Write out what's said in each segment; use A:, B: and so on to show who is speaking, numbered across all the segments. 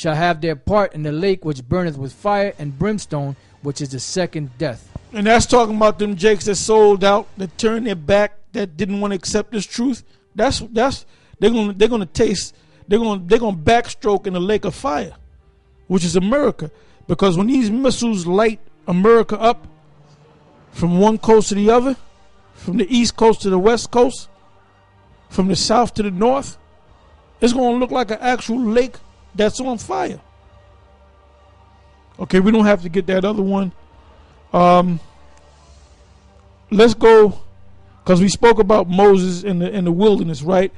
A: shall have their part in the lake which burneth with fire and brimstone, which is the second death.
B: And that's talking about them jakes that sold out, that turned their back, that didn't want to accept this truth. They're gonna backstroke in the lake of fire, which is America. Because when these missiles light America up from one coast to the other, from the east coast to the west coast, from the south to the north, it's going to look like an actual lake that's on fire. Okay, we don't have to get that other one. Let's go, because we spoke about Moses in the wilderness, right?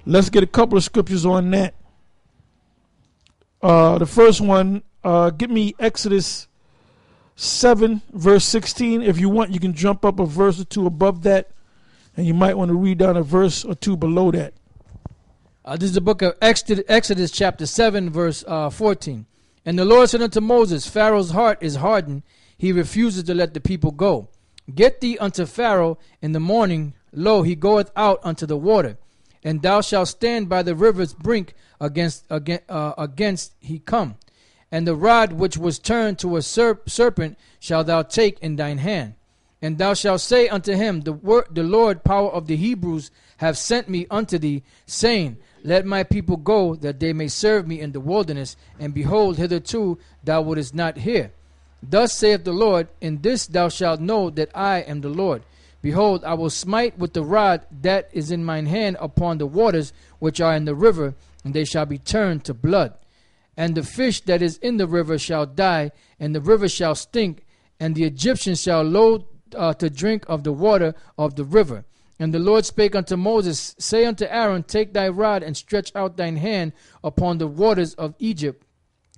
B: Let's get a couple of scriptures on that. The first one, give me Exodus 7, verse 16. If you want, you can jump up a verse or two above that, and you might want to read down a verse or two below that.
A: This is the book of Exodus chapter 7, verse 14. And the Lord said unto Moses, Pharaoh's heart is hardened, he refuses to let the people go. Get thee unto Pharaoh in the morning, lo, he goeth out unto the water, and thou shalt stand by the river's brink against he come. And the rod which was turned to a serpent shalt thou take in thine hand. And thou shalt say unto him, the Lord power of the Hebrews have sent me unto thee, saying, let my people go, that they may serve me in the wilderness. And behold, hitherto thou wouldest not hear. Thus saith the Lord, in this thou shalt know that I am the Lord. Behold, I will smite with the rod that is in mine hand upon the waters which are in the river, and they shall be turned to blood. And the fish that is in the river shall die, and the river shall stink, and the Egyptians shall loathe to drink of the water of the river. And the Lord spake unto Moses, say unto Aaron, take thy rod and stretch out thine hand upon the waters of Egypt,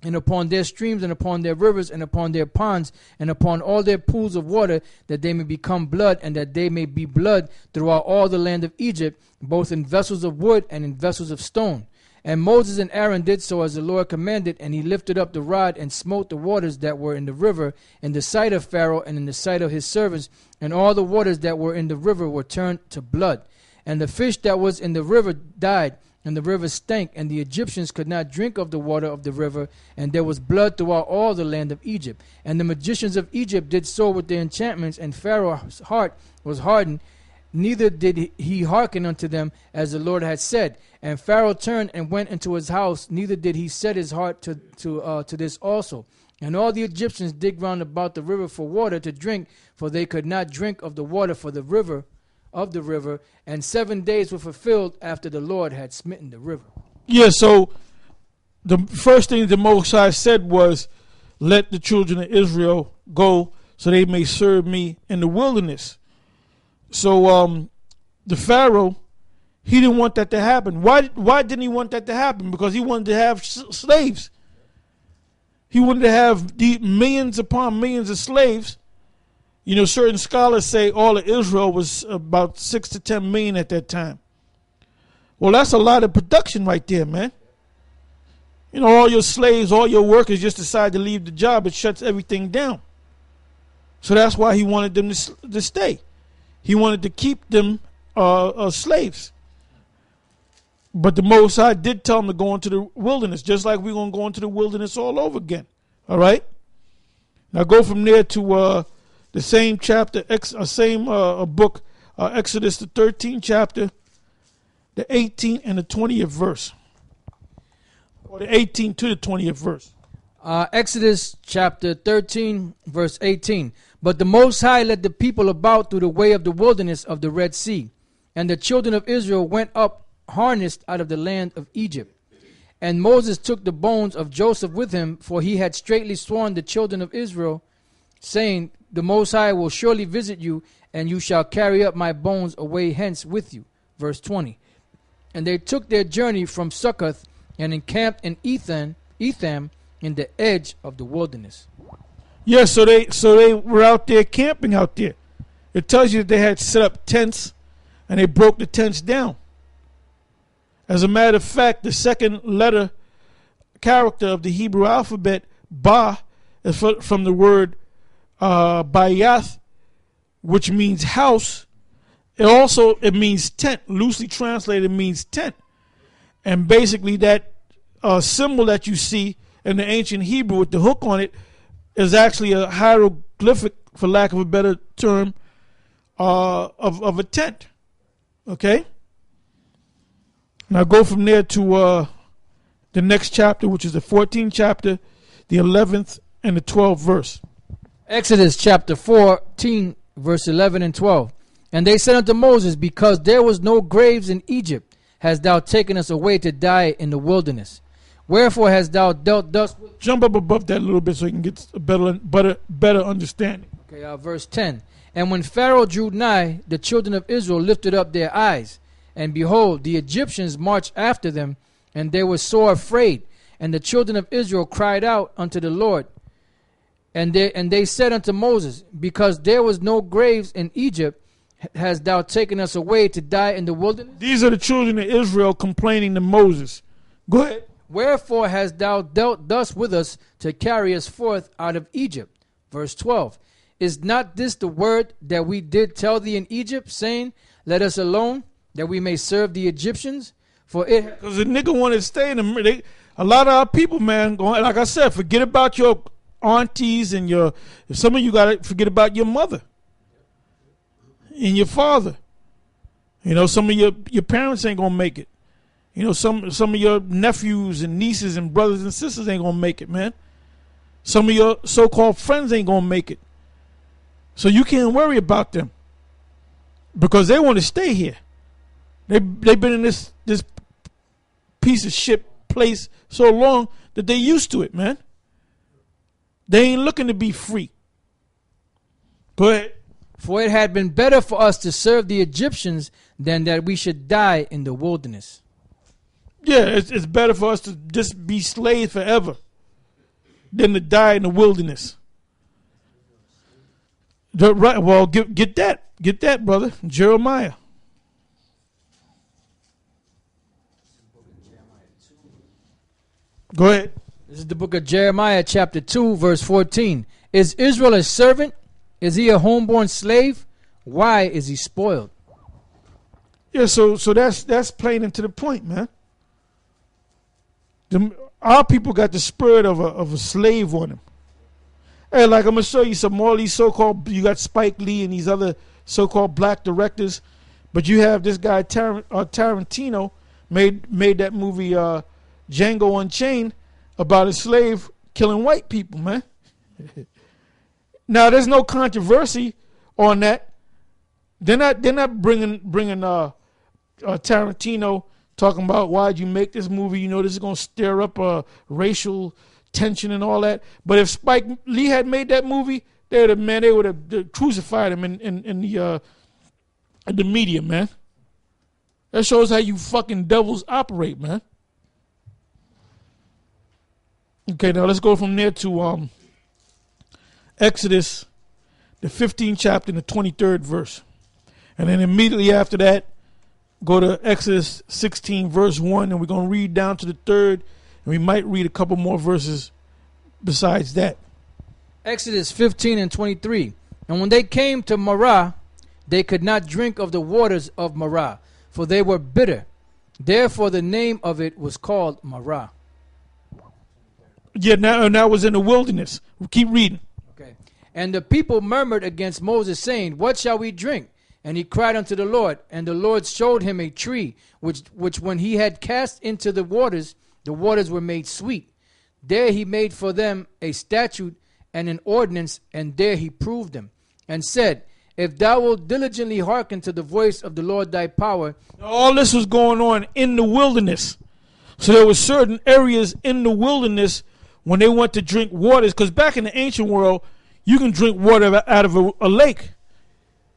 A: and upon their streams, and upon their rivers, and upon their ponds, and upon all their pools of water, that they may become blood, and that they may be blood throughout all the land of Egypt, both in vessels of wood and in vessels of stone. And Moses and Aaron did so as the Lord commanded, and he lifted up the rod and smote the waters that were in the river in the sight of Pharaoh and in the sight of his servants, and all the waters that were in the river were turned to blood. And the fish that was in the river died, and the river stank, and the Egyptians could not drink of the water of the river, and there was blood throughout all the land of Egypt. And the magicians of Egypt did so with their enchantments, and Pharaoh's heart was hardened, neither did he hearken unto them as the Lord had said. And Pharaoh turned and went into his house, neither did he set his heart to this also. And all the Egyptians dig round about the river for water to drink, for they could not drink of the water for the river of the river. And 7 days were fulfilled after the Lord had smitten the river.
B: Yeah, so the first thing the Most High said was, let the children of Israel go so they may serve me in the wilderness. So the Pharaoh, he didn't want that to happen. Why didn't he want that to happen? Because he wanted to have slaves. He wanted to have the millions upon millions of slaves. You know, certain scholars say all of Israel was about 6 to 10 million at that time. Well, that's a lot of production right there, man. You know, all your slaves, all your workers just decide to leave the job. It shuts everything down. So that's why he wanted them to stay. He wanted to keep them slaves. But the Most High did tell them to go into the wilderness, just like we're going to go into the wilderness all over again. All right? Now go from there to the same chapter, book, Exodus, the 13th chapter, the 18th and the 20th verse. Or the 18th to the 20th verse.
A: Exodus chapter 13, verse 18. But the Most High led the people about through the way of the wilderness of the Red Sea. And the children of Israel went up harnessed out of the land of Egypt. And Moses took the bones of Joseph with him, for he had straitly sworn the children of Israel, saying, the Most High will surely visit you, and you shall carry up my bones away hence with you. Verse 20. And they took their journey from Succoth and encamped in Etham in the edge of the wilderness.
B: Yeah, so they were out there camping out there. It tells you that they had set up tents and they broke the tents down. As a matter of fact, the second letter character of the Hebrew alphabet, Ba, is from the word Bayath, which means house. It means tent. Loosely translated, it means tent. And basically that symbol that you see in the ancient Hebrew with the hook on it is actually a hieroglyphic, for lack of a better term, of a tent. Okay? Now go from there to the next chapter, which is the 14th chapter, the 11th and the 12th verse.
A: Exodus chapter 14, verse 11 and 12. And they said unto Moses, because there was no graves in Egypt, hast thou taken us away to die in the wilderness. Wherefore hast thou dealt thus with...
B: Jump up above that a little bit so you can get a better understanding.
A: Okay, verse 10. And when Pharaoh drew nigh, the children of Israel lifted up their eyes, and behold, the Egyptians marched after them, and they were sore afraid. And the children of Israel cried out unto the Lord. And they said unto Moses, because there was no graves in Egypt, hast thou taken us away to die in the wilderness?
B: These are the children of Israel complaining to Moses. Go ahead.
A: Wherefore hast thou dealt thus with us to carry us forth out of Egypt? Verse 12. Is not this the word that we did tell thee in Egypt, saying, let us alone, that we may serve the Egyptians? For it...
B: Because the nigga want to stay in the... A lot of our people, man, going, like I said, forget about your aunties and some of you got to forget about your mother and your father. You know, some of your parents ain't going to make it. You know, some of your nephews and nieces and brothers and sisters ain't going to make it, man. Some of your so-called friends ain't going to make it. So you can't worry about them because they want to stay here. They've been in this piece of shit place so long that they used to it, man. They ain't looking to be free. Go ahead.
A: For it had been better for us to serve the Egyptians than that we should die in the wilderness.
B: Yeah, it's better for us to just be slaves forever than to die in the wilderness. Right, well, get that, brother. Jeremiah. Go ahead.
A: This is the book of Jeremiah, chapter 2, verse 14. Is Israel a servant? Is he a homeborn slave? Why is he spoiled?
B: Yeah, so that's playing into the point, man. Our people got the spirit of a slave on them. Hey, like I'm gonna show you some more of these so-called. You got Spike Lee and these other so-called black directors, but you have this guy Tarantino made that movie Django Unchained about a slave killing white people, man. Now there's no controversy on that. They're not bringing Tarantino talking about why'd you make this movie? You know this is gonna stir up racial tension and all that. But if Spike Lee had made that movie, they would have crucified him in the media, man. That shows how you fucking devils operate, man. Okay, now let's go from there to Exodus, the 15th chapter and the 23rd verse. And then immediately after that, go to Exodus 16, verse 1, and we're going to read down to the 3rd, and we might read a couple more verses besides that.
A: Exodus 15 and 23. And when they came to Marah, they could not drink of the waters of Marah, for they were bitter. Therefore the name of it was called Marah.
B: Yeah, now was in the wilderness. We'll keep reading.
A: Okay. And the people murmured against Moses, saying, what shall we drink? And he cried unto the Lord, and the Lord showed him a tree, which when he had cast into the waters were made sweet. There he made for them a statute and an ordinance, and there he proved them, and said, if thou wilt diligently hearken to the voice of the Lord thy power.
B: All this was going on in the wilderness. So there were certain areas in the wilderness when they went to drink waters, because back in the ancient world, you can drink water out of a lake.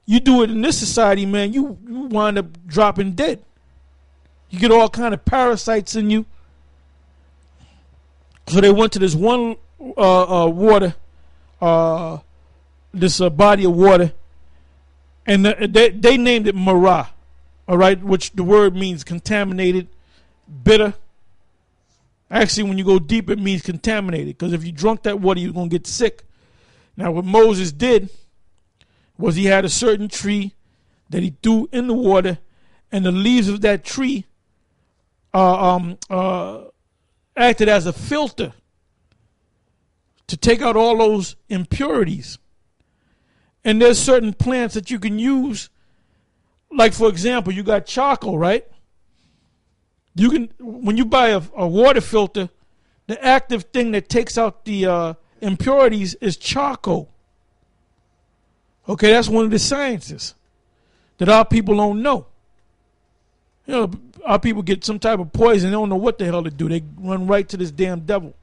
B: You do it in this society, man, you wind up dropping dead. You get all kind of parasites in you. So they went to this one water, this body of water, and they named it Marah, all right, which the word means contaminated, bitter. Actually, when you go deep, it means contaminated, because if you drunk that water, you're going to get sick. Now, what Moses did was he had a certain tree that he threw in the water, and the leaves of that tree acted as a filter to take out all those impurities. And there's certain plants that you can use. Like, for example, you got charcoal, right? You can, when you buy a water filter, the active thing that takes out the impurities is charcoal. Okay, that's one of the sciences that our people don't know. You know, our people get some type of poison, they don't know what the hell to do. They run right to this damn devil.